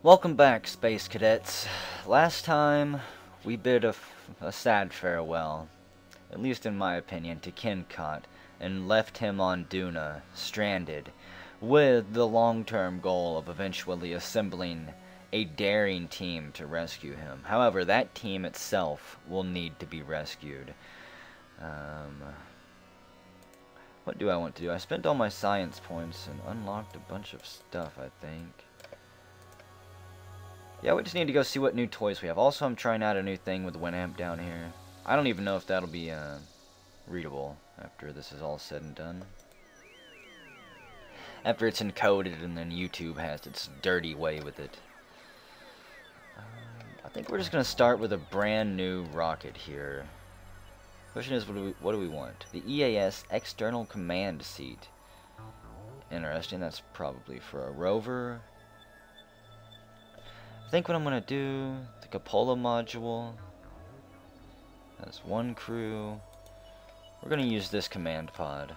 Welcome back, Space Cadets. Last time, we bid a sad farewell, at least in my opinion, to Kincott, and left him on Duna, stranded, with the long-term goal of eventually assembling a daring team to rescue him. However, that team itself will need to be rescued. What do I want to do? I spent all my science points and unlocked a bunch of stuff, I think. Yeah, we just need to go see what new toys we have. Also, I'm trying out a new thing with Winamp down here. I don't even know if that'll be readable after this is all said and done. After it's encoded and then YouTube has its dirty way with it. I think we're just going to start with a brand new rocket here. Question is, what do we want? The EAS external command seat. Interesting, that's probably for a rover. I think what I'm going to do, the cupola module. That's one crew. We're going to use this command pod.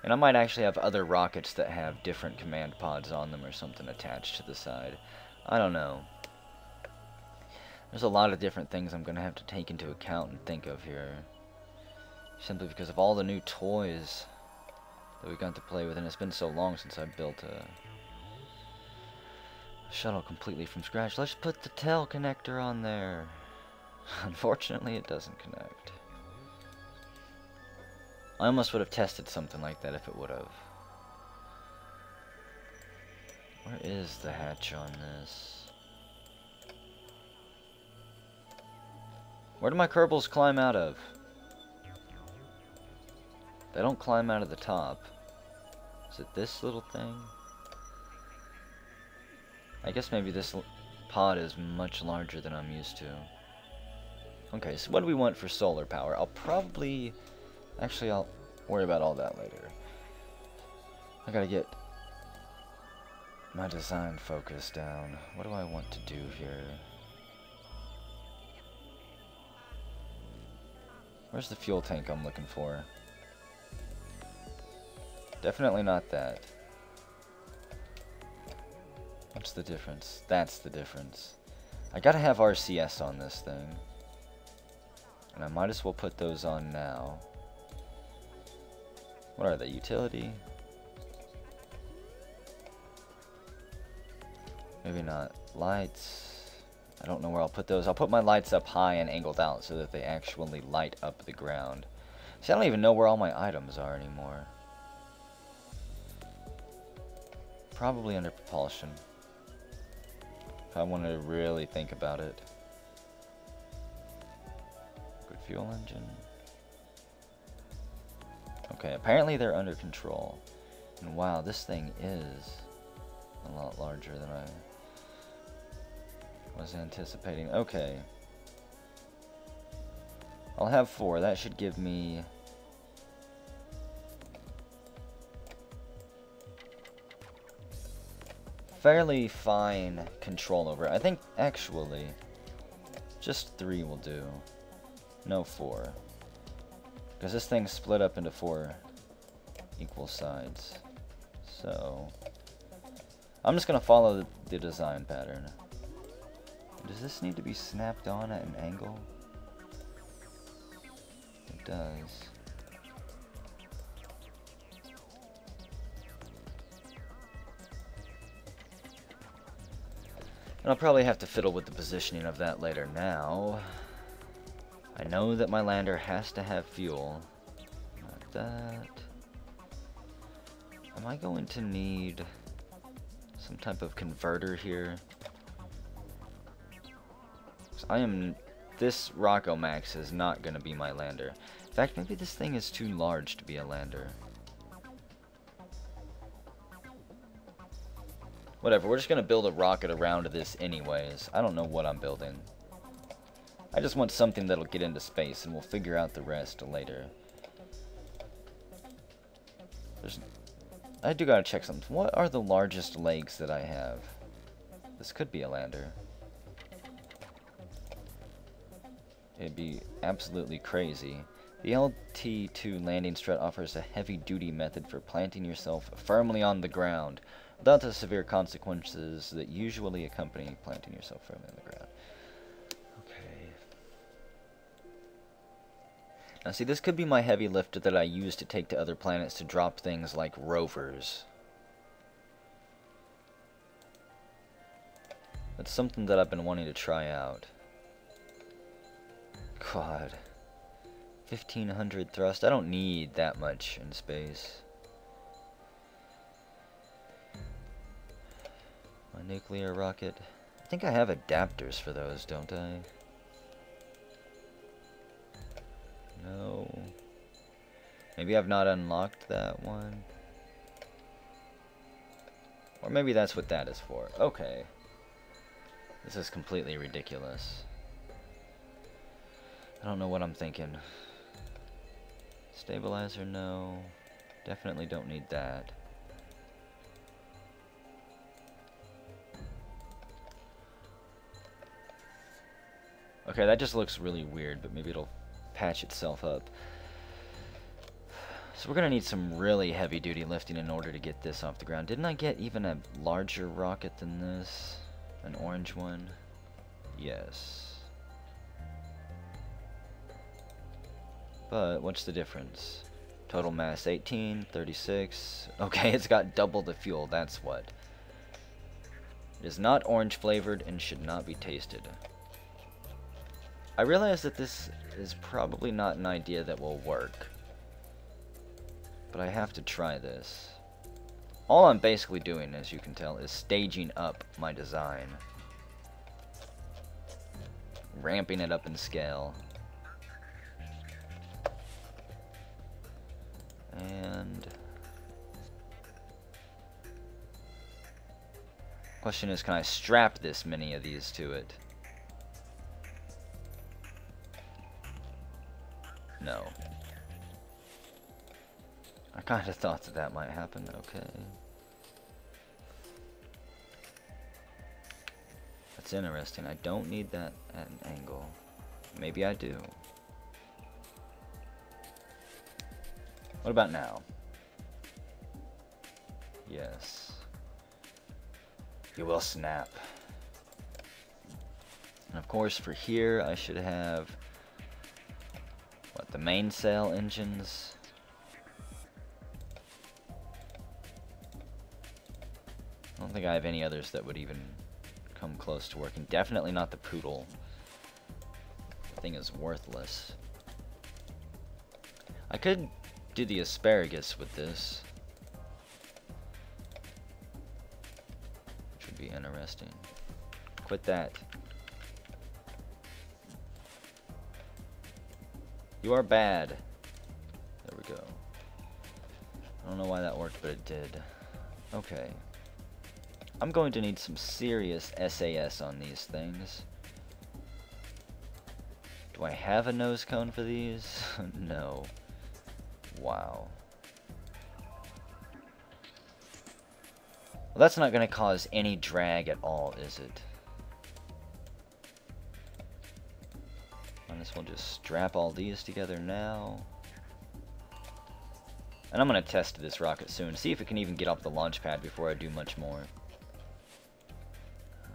And I might actually have other rockets that have different command pods on them or something attached to the side. I don't know. There's a lot of different things I'm going to have to take into account and think of here. Simply because of all the new toys that we got to play with. And it's been so long since I built a shuttle completely from scratch. Let's put the tail connector on there. Unfortunately, it doesn't connect. I almost would have tested something like that if it would have. Where is the hatch on this? Where do my Kerbals climb out of? They don't climb out of the top. Is it this little thing? I guess maybe this pod is much larger than I'm used to. Okay, so what do we want for solar power? I'll probably... Actually, I'll worry about all that later. I gotta get my design focus down. What do I want to do here? Where's the fuel tank I'm looking for? Definitely not that. What's the difference? That's the difference. I gotta have RCS on this thing. And I might as well put those on now. What are they? Utility? Maybe not. Lights. I don't know where I'll put those. I'll put my lights up high and angled out so that they actually light up the ground. See, I don't even know where all my items are anymore. Probably under propulsion. If I wanted to really think about it. Good fuel engine. Okay, apparently they're under control. And wow, this thing is a lot larger than I was anticipating. Okay. I'll have 4. That should give me... fairly fine control over it. I think, actually, just 3 will do. No 4. Because this thing's split up into 4 equal sides. So, I'm just going to follow the design pattern. Does this need to be snapped on at an angle? It does. And I'll probably have to fiddle with the positioning of that later. Now, I know that my lander has to have fuel. Like that. Am I going to need some type of converter here? 'Cause this Rockomax is not going to be my lander. In fact, maybe this thing is too large to be a lander. Whatever, we're just going to build a rocket around this anyways. I don't know what I'm building. I just want something that'll get into space, and we'll figure out the rest later. I do gotta check something. What are the largest legs that I have? This could be a lander. It'd be absolutely crazy. The LT2 landing strut offers a heavy-duty method for planting yourself firmly on the ground without the severe consequences that usually accompany planting yourself firmly in the ground. Okay. Now see, this could be my heavy lift that I use to take to other planets to drop things like rovers. That's something that I've been wanting to try out. God. 1500 thrust. I don't need that much in space. My nuclear rocket. I think I have adapters for those, don't I? No. Maybe I've not unlocked that one. Or maybe that's what that is for. Okay. This is completely ridiculous. I don't know what I'm thinking. Stabilizer, no. Definitely don't need that. Okay, that just looks really weird, but maybe it'll patch itself up. So we're gonna need some really heavy-duty lifting in order to get this off the ground. Didn't I get even a larger rocket than this? An orange one? Yes. But what's the difference? Total mass 18, 36. Okay, it's got double the fuel, that's what. It is not orange flavored and should not be tasted. I realize that this is probably not an idea that will work. But I have to try this. All I'm basically doing, as you can tell, is staging up my design. Ramping it up in scale. And question is, can I strap this many of these to it? No. I kind of thought that that might happen. Okay. That's interesting. I don't need that at an angle. Maybe I do. What about now? Yes. You will snap. And of course for here I should have what, the mainsail engines. I don't think I have any others that would even come close to working. Definitely not the poodle. The thing is worthless. I could do the asparagus with this, which would be interesting. Quit that. You are bad. There we go. I don't know why that worked, but it did. Okay. I'm going to need some serious SAS on these things. Do I have a nose cone for these? No. Wow. Well, that's not going to cause any drag at all, is it? Might as well just strap all these together now. And I'm going to test this rocket soon, see if it can even get off the launch pad before I do much more.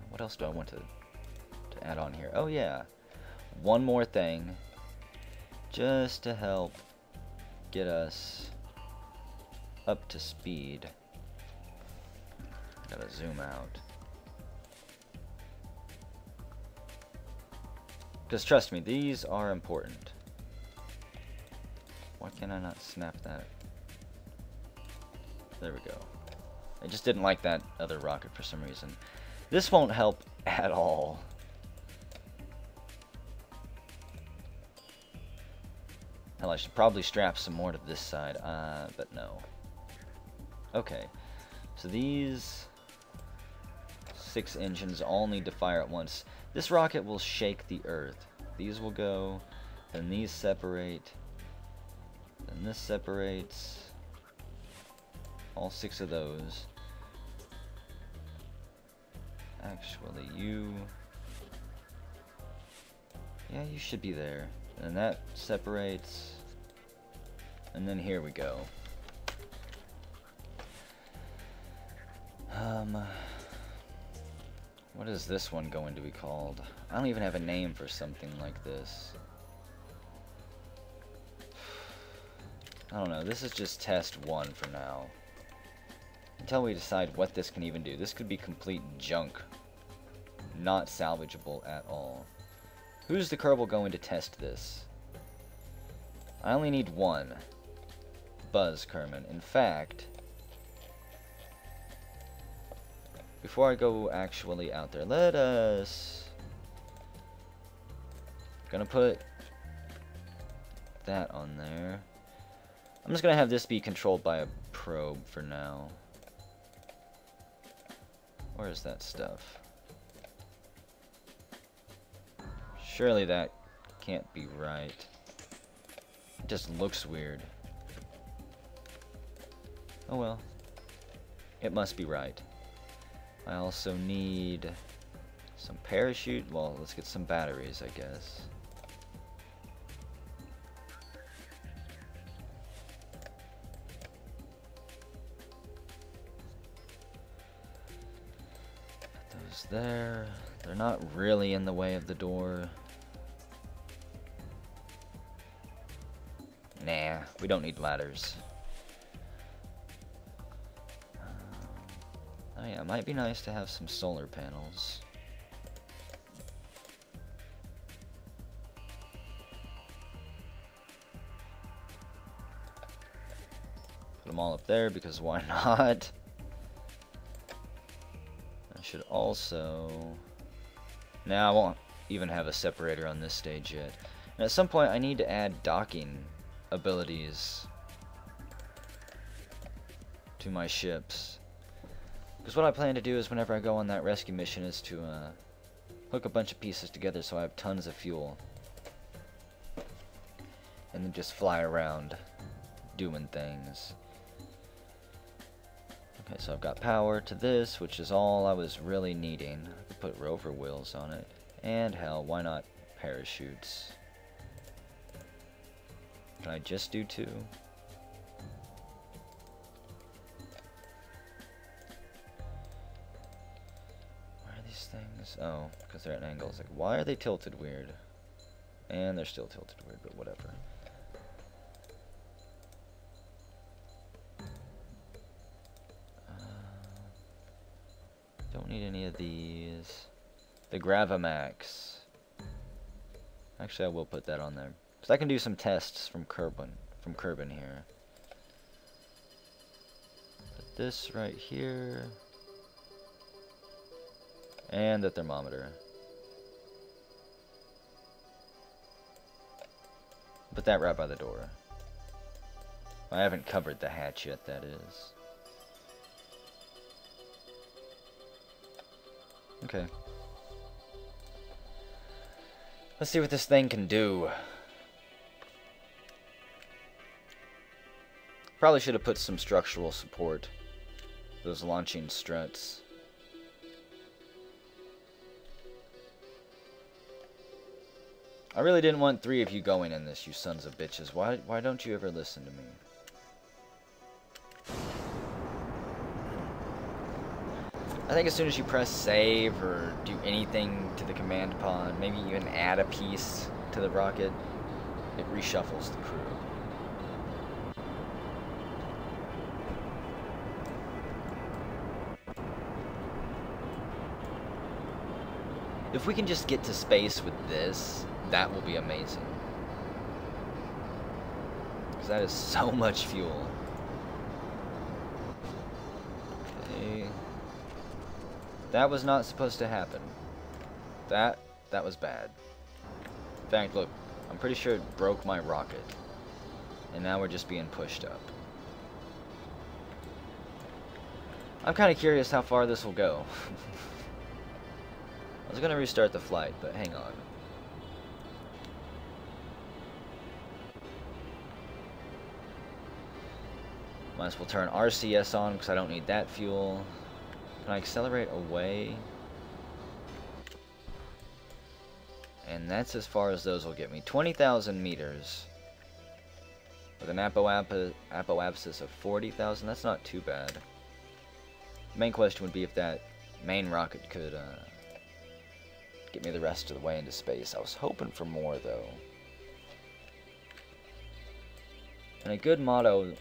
What else do I want to add on here? Oh yeah, one more thing, just to help get us up to speed. Gotta zoom out. Because trust me, these are important. Why can I not snap that? There we go. I just didn't like that other rocket for some reason. This won't help at all. Hell, I should probably strap some more to this side, but no. Okay, so these 6 engines all need to fire at once. This rocket will shake the Earth. These will go, then these separate, then this separates. All 6 of those. Actually, yeah, you should be there. And that separates. And then here we go. What is this one going to be called? I don't even have a name for something like this. I don't know. This is just test 1 for now. Until we decide what this can even do. This could be complete junk. Not salvageable at all. Who's the Kerbal going to test this? I only need one. Buzz Kerman. In fact, before I go actually out there, let us... Gonna put that on there. I'm just gonna have this be controlled by a probe for now. Where is that stuff? Surely that can't be right. It just looks weird. Oh well. It must be right. I also need some parachute. Well, let's get some batteries, I guess. Put those there. They're not really in the way of the door. Nah, we don't need ladders. Oh yeah, it might be nice to have some solar panels. Put them all up there because why not? I should also... Now I won't even have a separator on this stage yet. And at some point I need to add docking abilities to my ships. Because what I plan to do is whenever I go on that rescue mission is to hook a bunch of pieces together so I have tons of fuel. And then just fly around doing things. Okay, so I've got power to this, which is all I was really needing. I could put rover wheels on it. And hell, why not parachutes? Can I just do 2? Things. Oh, because they're at angles. Like, why are they tilted weird? And they're still tilted weird, but whatever. Don't need any of these. The Gravamax. Actually, I will put that on there. Because I can do some tests from Kerbin here. Put this right here. And the thermometer. Put that right by the door. I haven't covered the hatch yet, that is. Okay. Let's see what this thing can do. Probably should have put some structural support. Those launching struts. I really didn't want 3 of you going in this, you sons of bitches. Why don't you ever listen to me? I think as soon as you press save or do anything to the command pod, maybe even add a piece to the rocket, it reshuffles the crew. If we can just get to space with this, that will be amazing. Because that is so much fuel. Okay. That was not supposed to happen. That was bad. In fact, look, I'm pretty sure it broke my rocket. And now we're just being pushed up. I'm kind of curious how far this will go. I was going to restart the flight, but hang on. Might as well turn RCS on because I don't need that fuel. Can I accelerate away? And that's as far as those will get me. 20,000 meters. With an apoapsis of 40,000, that's not too bad. The main question would be if that main rocket could get me the rest of the way into space. I was hoping for more, though. And a good motto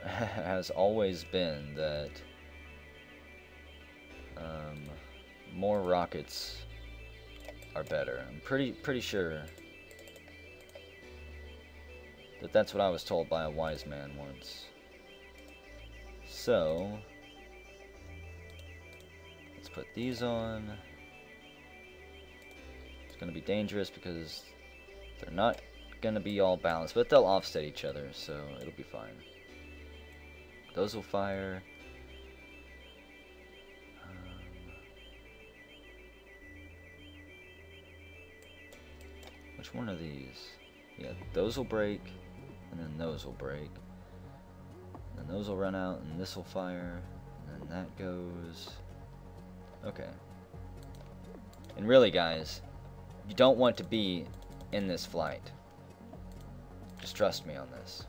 has always been that more rockets are better. I'm pretty sure that that's what I was told by a wise man once. So let's put these on. It's going to be dangerous because they're not going to be all balanced, but they'll offset each other, so it'll be fine. Those will fire. Which one are these? Yeah, those will break, and then those will break. And those will run out, and this will fire, and then that goes. Okay. And really, guys, you don't want to be in this flight. Just trust me on this.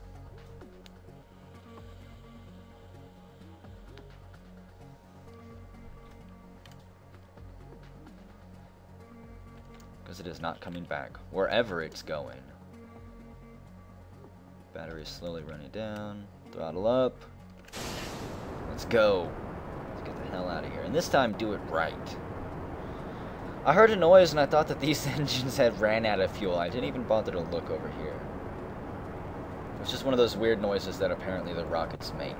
Because it is not coming back, wherever it's going. Battery is slowly running down. Throttle up. Let's go. Let's get the hell out of here. And this time, do it right. I heard a noise and I thought that these engines had ran out of fuel. I didn't even bother to look over here. It was just one of those weird noises that apparently the rockets make.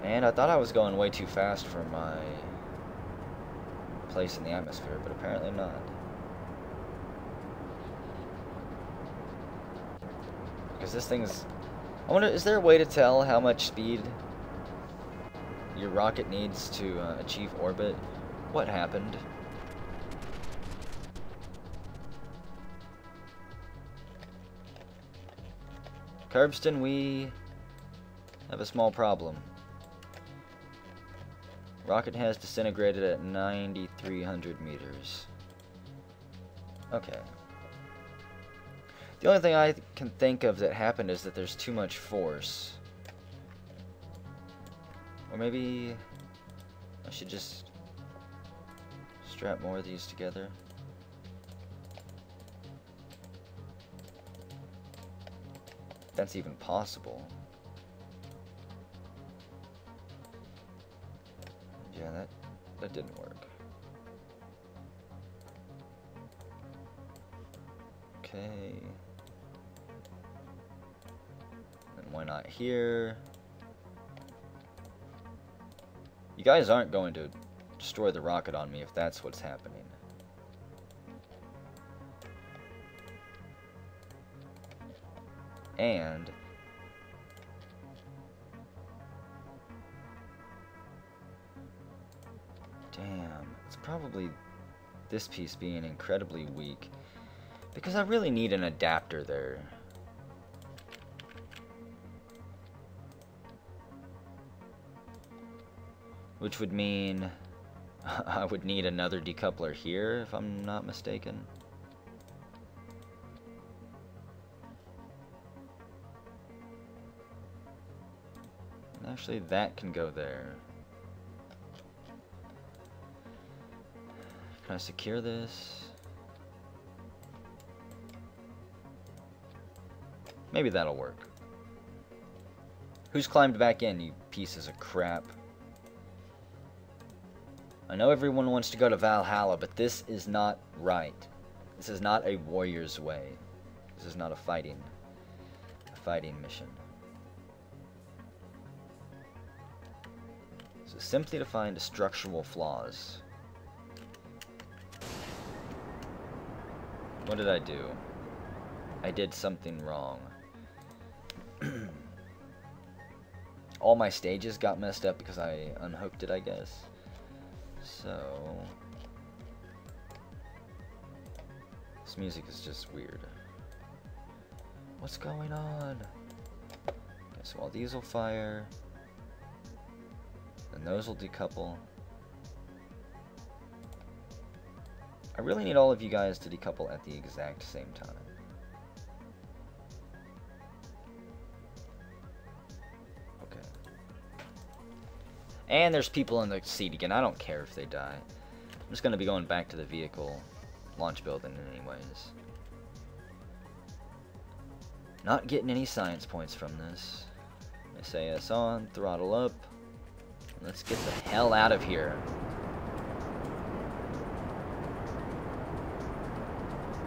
And I thought I was going way too fast for my place in the atmosphere, but apparently not. Because this thing's... I wonder, is there a way to tell how much speed your rocket needs to achieve orbit? What happened? Curbston, we have a small problem. Rocket has disintegrated at 9,300 meters. Okay. The only thing I can think of that happened is that there's too much force. Or maybe I should just strap more of these together. That's even possible. Yeah, that didn't work. Okay. And why not here? You guys aren't going to destroy the rocket on me if that's what's happening. And damn, it's probably this piece being incredibly weak, because I really need an adapter there. Which would mean I would need another decoupler here, if I'm not mistaken. And actually, that can go there. Can I secure this? Maybe that'll work. Who's climbed back in, you pieces of crap? I know everyone wants to go to Valhalla, but this is not right. This is not a warrior's way. This is not a fighting mission. So simply to find structural flaws. What did I do? I did something wrong. All my stages got messed up because I unhooked it, I guess. So this music is just weird. What's going on? Okay, so while these will fire, then those will decouple. I really need all of you guys to decouple at the exact same time. And there's people in the seat again. I don't care if they die. I'm just going to be going back to the vehicle launch building anyways. Not getting any science points from this. SAS on, throttle up. Let's get the hell out of here.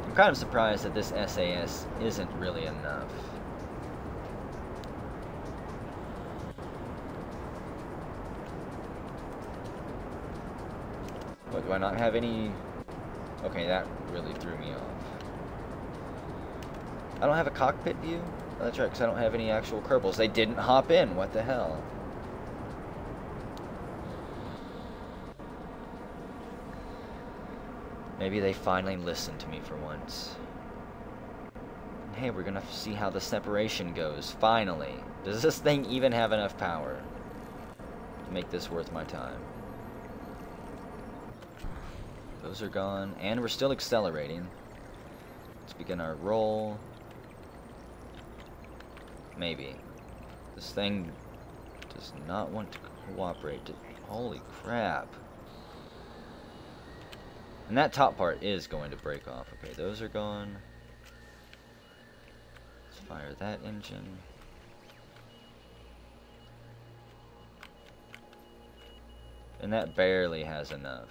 I'm kind of surprised that this SAS isn't really enough. What, do I not have any? Okay, that really threw me off. I don't have a cockpit view? Oh, that's right, because I don't have any actual Kerbals. They didn't hop in. What the hell? Maybe they finally listened to me for once. And hey, we're gonna see how the separation goes. Finally. Does this thing even have enough power to make this worth my time? Those are gone. And we're still accelerating. Let's begin our roll. Maybe. This thing does not want to cooperate. Holy crap. And that top part is going to break off. Okay, those are gone. Let's fire that engine. And that barely has enough.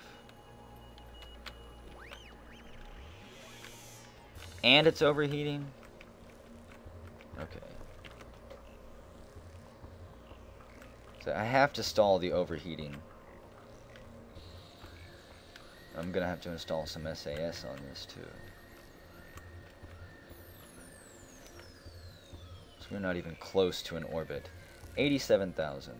And it's overheating? Okay. So I have to stall the overheating. I'm gonna have to install some SAS on this too. So we're not even close to an orbit. 87,000.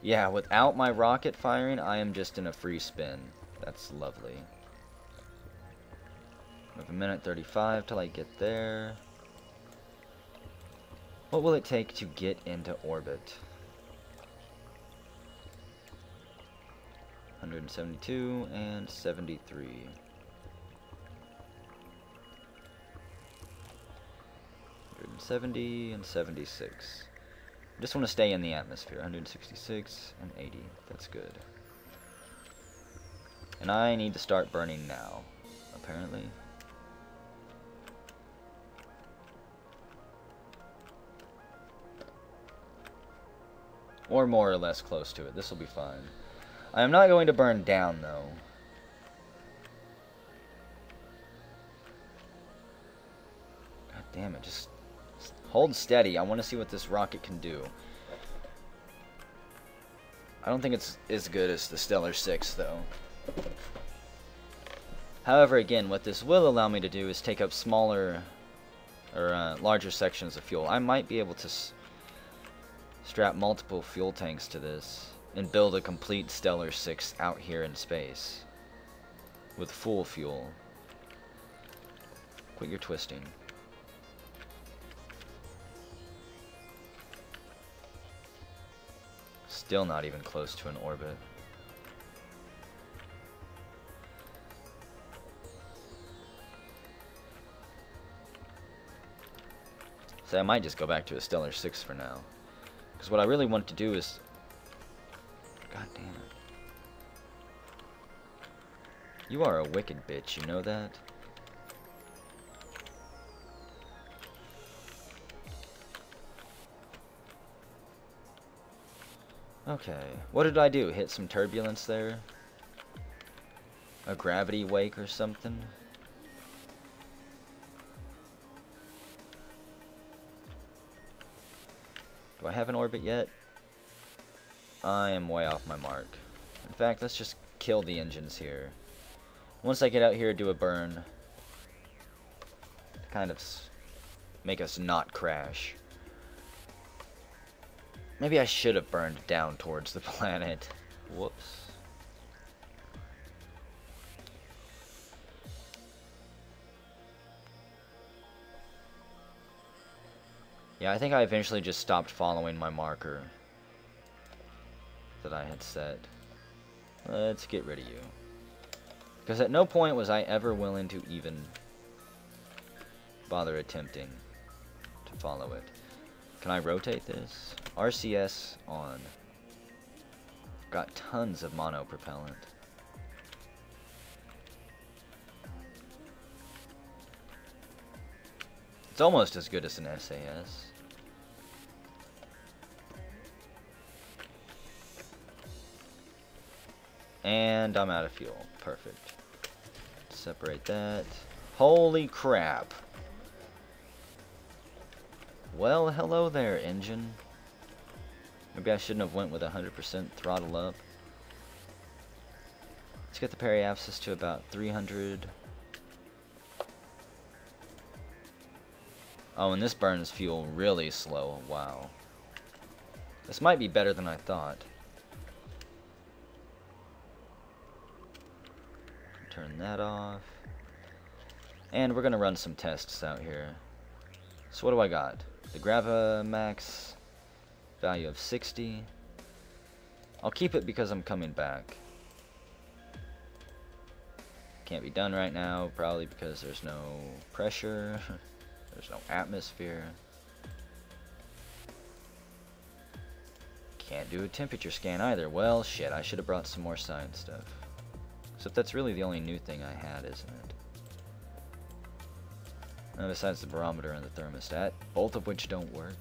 Yeah, without my rocket firing, I am just in a free spin. That's lovely. I have a minute 35 till I get there. What will it take to get into orbit? 172 and 73. 170 and 76. I just want to stay in the atmosphere. 166 and 80. That's good. And I need to start burning now, apparently. Or more or less close to it. This will be fine. I am not going to burn down, though. God damn it, just hold steady. I want to see what this rocket can do. I don't think it's as good as the Stellar 6, though. However, again, what this will allow me to do is take up smaller, or larger sections of fuel. I might be able to strap multiple fuel tanks to this and build a complete Stellar 6 out here in space with full fuel. Quit your twisting. Still not even close to an orbit. So I might just go back to a Stellar 6 for now. Because what I really want to do is... God damn it. You are a wicked bitch, you know that? Okay, what did I do? Hit some turbulence there? A gravity wake or something? Do I have an orbit yet? I am way off my mark. In fact, let's just kill the engines here. Once I get out here, do a burn. Kind of make us not crash. Maybe I should have burned down towards the planet. Whoops. Yeah, I think I eventually just stopped following my marker that I had set. Let's get rid of you. Because at no point was I ever willing to even bother attempting to follow it. Can I rotate this? RCS on. Got tons of mono propellant. It's almost as good as an SAS. And I'm out of fuel. Perfect. Separate that. Holy crap. Well, hello there, engine. Maybe I shouldn't have went with 100% throttle up. Let's get the periapsis to about 300. Oh, and this burns fuel really slow. Wow. This might be better than I thought. Turn that off. And we're going to run some tests out here. So what do I got? The Gravamax value of 60. I'll keep it because I'm coming back. Can't be done right now, probably because there's no pressure. There's no atmosphere. Can't do a temperature scan either. Well, shit, I should have brought some more science stuff. Except that's really the only new thing I had, isn't it? And besides the barometer and the thermostat, both of which don't work.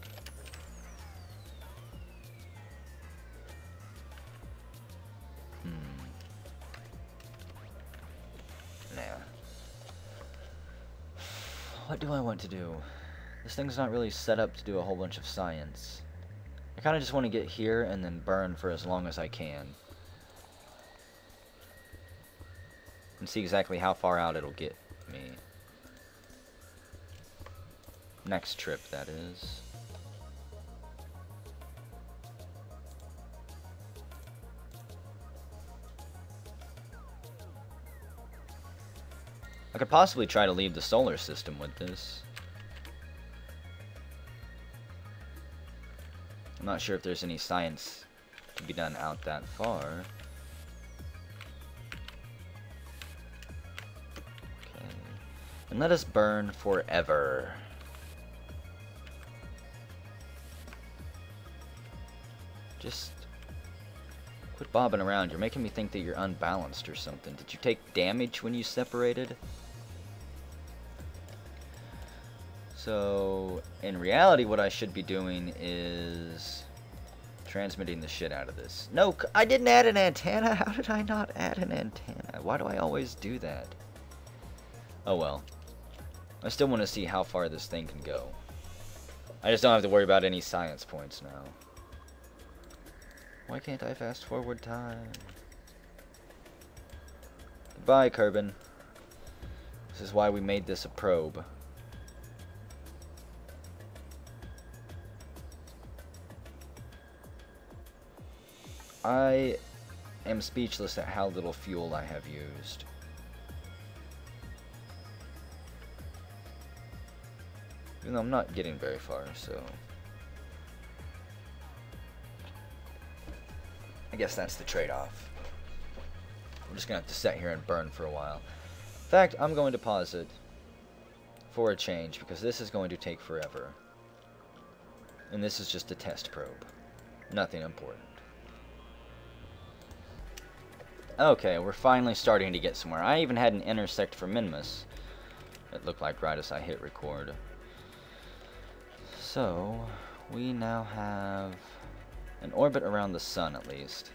Nah. What do I want to do? This thing's not really set up to do a whole bunch of science. I kind of just want to get here and then burn for as long as I can. And see exactly how far out it'll get me. Next trip, that is. I could possibly try to leave the solar system with this. I'm not sure if there's any science to be done out that far. Okay. And let us burn forever. Just quit bobbing around. You're making me think that you're unbalanced or something. Did you take damage when you separated? So, in reality, what I should be doing is transmitting the shit out of this. No, I didn't add an antenna. How did I not add an antenna? Why do I always do that? Oh well. I still want to see how far this thing can go. I just don't have to worry about any science points now. Why can't I fast forward time? Goodbye, Kerbin. This is why we made this a probe. I am speechless at how little fuel I have used. Even though I'm not getting very far, so... I guess that's the trade-off. We're just gonna have to sit here and burn for a while. In fact, I'm going to pause it for a change, because this is going to take forever. And this is just a test probe. Nothing important. Okay, we're finally starting to get somewhere. I even had an intersect for Minimus. It looked like right as I hit record. So, we now have an orbit around the sun at least.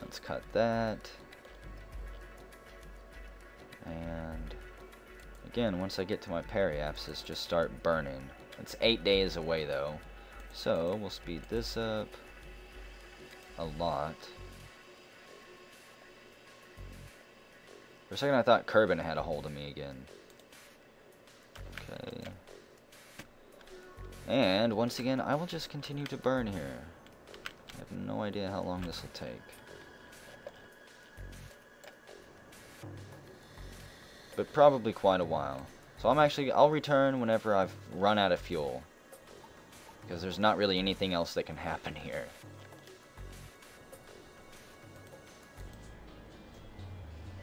Let's cut that. And again, once I get to my periapsis, just start burning. It's 8 days away though. So, we'll speed this up a lot. For a second I thought Kerbin had a hold of me again. Okay. And once again, I will just continue to burn here. I have no idea how long this will take. But probably quite a while. So I'll return whenever I've run out of fuel. Because there's not really anything else that can happen here.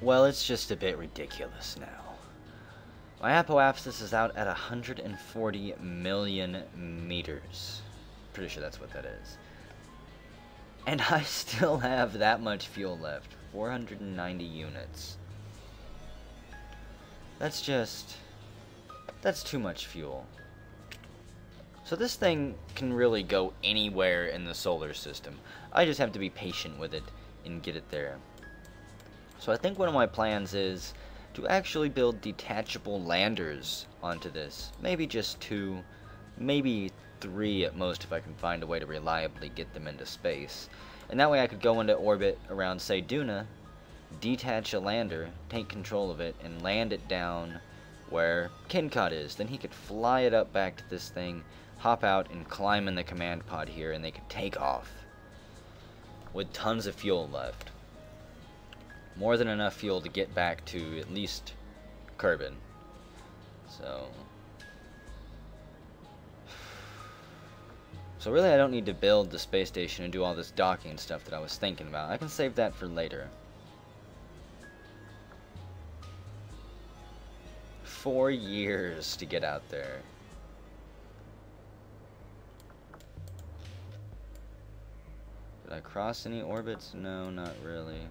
Well, it's just a bit ridiculous now. My apoapsis is out at 140 million meters. Pretty sure that's what that is. And I still have that much fuel left. 490 units. That's too much fuel. So this thing can really go anywhere in the solar system. I just have to be patient with it and get it there. So I think one of my plans is to actually build detachable landers onto this. Maybe just 2, maybe 3 at most if I can find a way to reliably get them into space. And that way I could go into orbit around, say, Duna, detach a lander, take control of it, and land it down where Kincott is. Then he could fly it up back to this thing, hop out, and climb in the command pod here, and they could take off with tons of fuel left. More than enough fuel to get back to at least Kerbin. So really I don't need to build the space station and do all this docking stuff that I was thinking about. I can save that for later. 4 years to get out there. Did I cross any orbits? No, not really.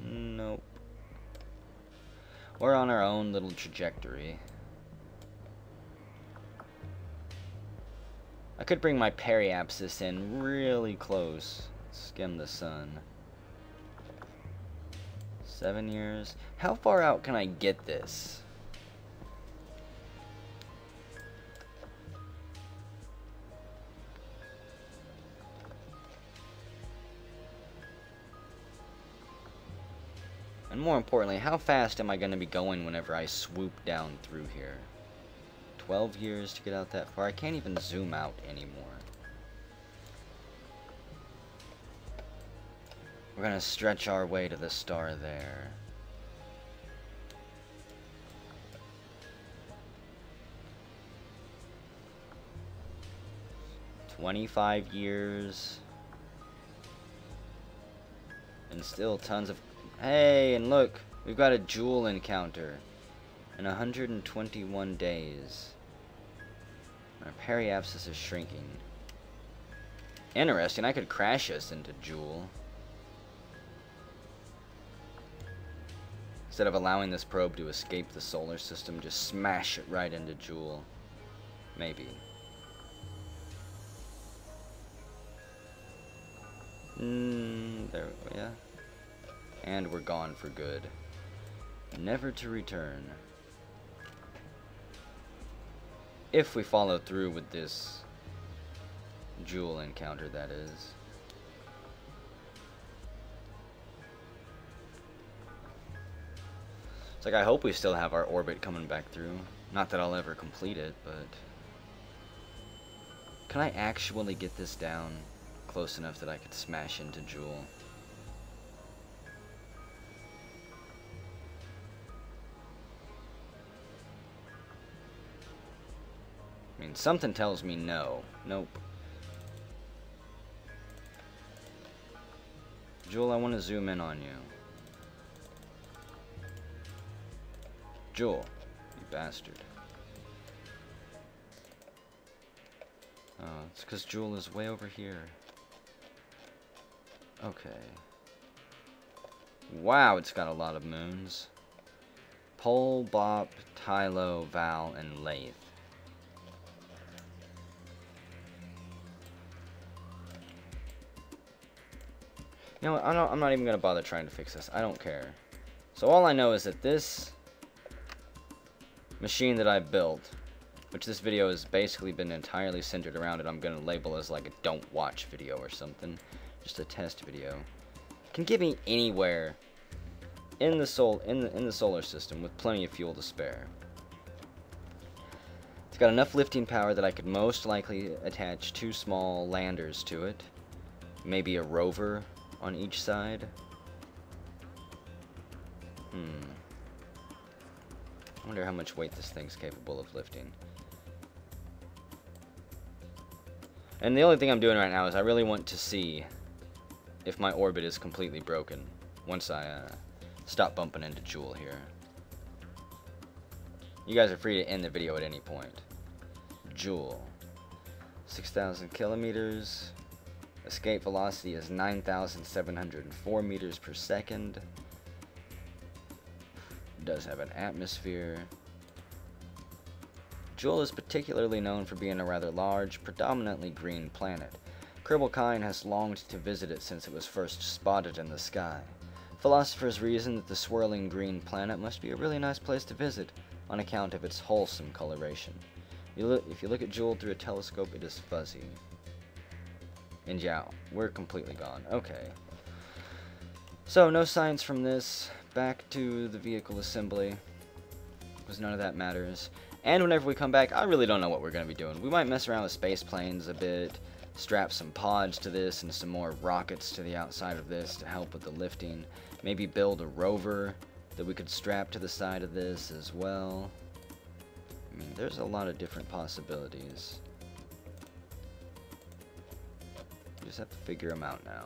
Nope. We're on our own little trajectory. I could bring my periapsis in really close. Skim the sun. 7 years. How far out can I get this? And more importantly, how fast am I going to be going whenever I swoop down through here? 12 years to get out that far. I can't even zoom out anymore. We're going to stretch our way to the star there. "25 years. And still tons of... Hey, and look! We've got a jewel encounter. In 121 days. Our periapsis is shrinking. Interesting, I could crash us into Jewel. Instead of allowing this probe to escape the solar system, just smash it right into Jewel. Maybe. There, yeah. And we're gone for good. Never to return. If we follow through with this jewel encounter, that is. It's like, I hope we still have our orbit coming back through. Not that I'll ever complete it, but... Can I actually get this down close enough that I could smash into Jewel? I mean, something tells me no. Nope. Jewel, I want to zoom in on you. Jewel, you bastard. Oh, it's because Jewel is way over here. Okay. Wow, it's got a lot of moons. Pole, Bop, Tylo, Val, and Lathe. You know what, I'm not even going to bother trying to fix this. I don't care. So all I know is that this machine that I built, which this video has basically been entirely centered around it, I'm going to label as like a don't watch video or something. Just a test video. Can get me anywhere in the solar system with plenty of fuel to spare. It's got enough lifting power that I could most likely attach 2 small landers to it. Maybe a rover on each side. I wonder how much weight this thing's capable of lifting. And the only thing I'm doing right now is I really want to see if my orbit is completely broken once I stop bumping into Jewel here. You guys are free to end the video at any point. Jewel. 6,000 kilometers. Escape velocity is 9,704 meters per second. It does have an atmosphere. Jewel is particularly known for being a rather large, predominantly green planet. Kerbal has longed to visit it since it was first spotted in the sky. Philosophers reason that the swirling green planet must be a really nice place to visit, on account of its wholesome coloration. If you look at Jewel through a telescope, it is fuzzy. And yeah, we're completely gone. Okay. So, no science from this. Back to the vehicle assembly, because none of that matters. And whenever we come back, I really don't know what we're going to be doing. We might mess around with space planes a bit, strap some pods to this and some more rockets to the outside of this to help with the lifting. Maybe build a rover that we could strap to the side of this as well. I mean, there's a lot of different possibilities. We just have to figure them out now.